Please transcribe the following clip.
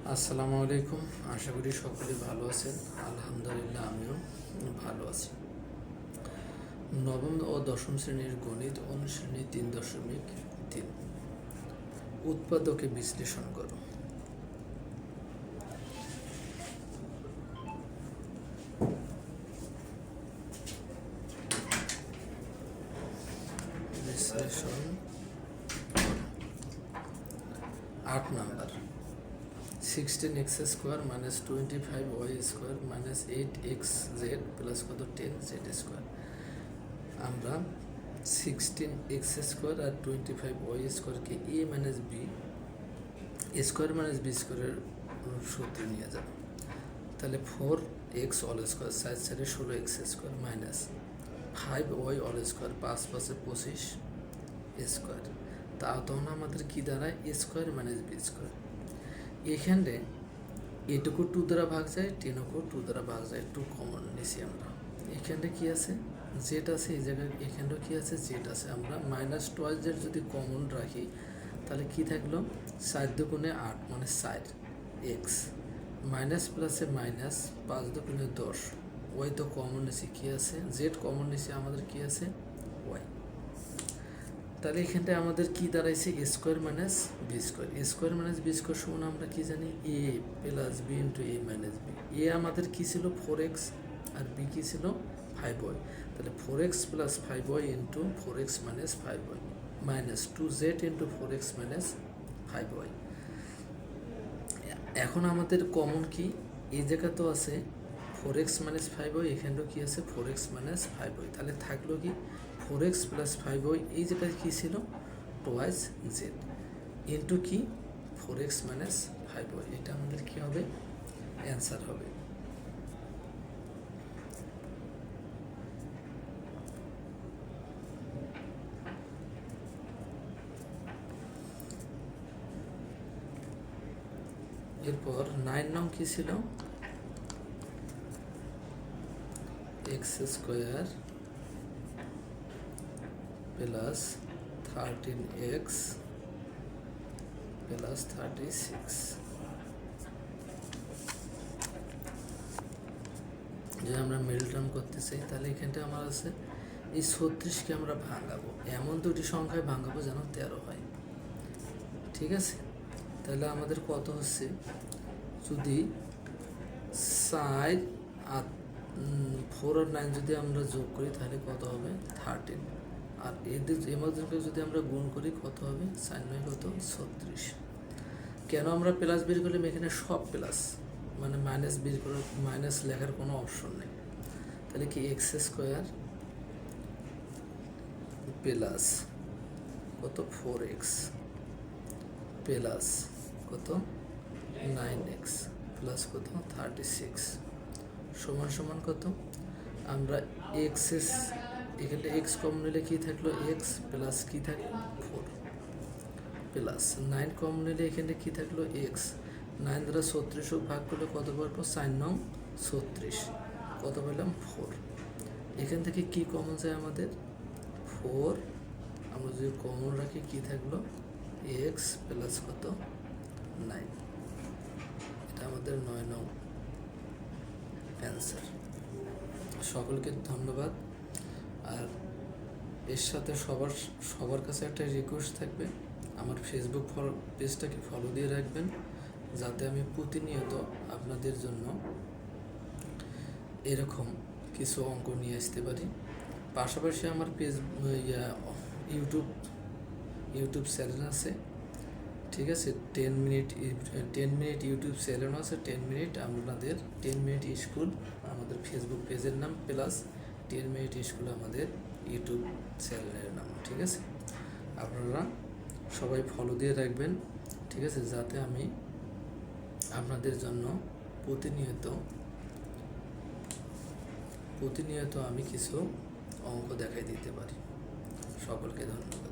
আসসালামু আলাইকুম। আশা করি সকলে ভালো আছেন। আলহামদুলিল্লাহ আমিও ভালো আছি। নবম ও দশম শ্রেণীর গণিত অনুশ্রেণী 3.3 উৎপাদকে বিশ্লেষণ করো। বিশ্লেষণ 8 number 16x² minus 25y² minus 8xz plus কত 10z²। আমরা 16x² আর 25y² এ minus B square minus B স্কোয়ারের সূত্রে নিয়ে যাব। তাহলে 4x অল স্কোয়ার সাইড সাইডে 16x² minus 5y all square 5 5 25 square. তখন আমাদের কি দাঁড়ায় স্কোয়ার মাইনাস বি স্কোয়ার। এখানে এটুকু 2 দ্বারা ভাগ যায়, 10ও 2 দ্বারা ভাগ যায়, 2 কমন নিছি আমরা। এখানে কি আছে জেড আছে, এই জায়গায় এখানেও কি আছে জেড আছে। আমরা মাইনাস টয়েস জেড যদি কমন রাখি তাহলে কি থাকলো 4 দুগুণে 8 মানে 4 এক্স মাইনাস প্লাসে মাইনাস 5 দুগুণে 10 ওয়াই তো কমন নিছি, কি আছে জেড কমন নিছি, আমাদের কি আছে ওয়াই। তাহলে এখানটায় আমাদের কি দাঁড়াইছে square minus B square. Square minus B square সমান আমরা কি জানি A plus B into A minus B. এ আমাদের কি ছিল 4x আর বি কি ছিল 5y। তাহলে 4x plus 5y into 4x minus 5y minus 2z into 4x minus 5y। এখন আমাদের কমন কি এই জায়গা তো আছে 4x মাইনাস 5y, এখানেও কি আছে 4x মাইনাস 5y। তাহলে থাকলো কি 4x প্লাস 5y, এই জায়গায় কী ছিল টুয়াইস জেড ইন্টু কি 4x মাইনাস 5y। এটা আমাদের কি হবে অ্যান্সার হবে। এরপর 9 নং কি ছিল x² প্লাস 13x প্লাস 36। যে আমরা মিডল টার্ম করতে চাই, তাহলে এখানটা আমার আছে এই 36কে আমরা ভাঙাবো, এমন দুটি সংখ্যায় ভাঙাবো যেন 13 হয়। ঠিক আছে, তাহলে আমাদের কত হচ্ছে যদি 4 আর 4 আর 9 যদি আমরা যোগ করি তাহলে কত হবে 13। আর এদেরকে যদি আমরা গুণ করি কত হবে 4 9 কত 36। কেন আমরা প্লাস বের করলাম, এখানে সব প্লাস মানে মাইনাস বের করার মাইনাস লেখার কোনো অপশন নেই। তাহলে কি x² প্লাস কত 4x প্লাস কত 9x প্লাস কত 36 সমান সমান কত আমরা এখানে এক্স কমন নিলে কী থাকলো x প্লাস কী থাকলো 4 প্লাস 9 কমন নিলে এখানে কী থাকলো x 9 দ্বারা 36 ভাগ করলে কত পারবো 4 9 36 কত পেলাম 4। এখান থেকে কি কমন যায় আমাদের 4, আমরা যদি কমন রাখি কি থাকলো x প্লাস কত 9। এটা আমাদের 9 নং অ্যান্সার। সকলকে ধন্যবাদ। আর এর সাথে সবার কাছে একটা রিকোয়েস্ট থাকবে, আমার ফেসবুক পেজটাকে ফলো দিয়ে রাখবেন যাতে আমি প্রতিনিয়ত আপনাদের জন্য এরকম কিছু অঙ্ক নিয়ে আসতে পারি। পাশাপাশি আমার পেজ ইউটিউব চ্যানেল আছে। ঠিক আছে, 10 মিনিট ইউটিউব চ্যানেল আছে। 10 মিনিট আপনাদের 10 মিনিট স্কুল আমাদের ফেসবুক পেজের নাম, প্লাস 10 মিনিট স্কুল আমাদের ইউটিউব চ্যানেলের নাম। ঠিক আছে, আপনারা সবাই ফলো দিয়ে রাখবেন। ঠিক আছে, যাতে আমি আপনাদের জন্য প্রতিনিয়ত আমি কিছু অঙ্ক দেখাই দিতে পারি। সকলকে ধন্যবাদ।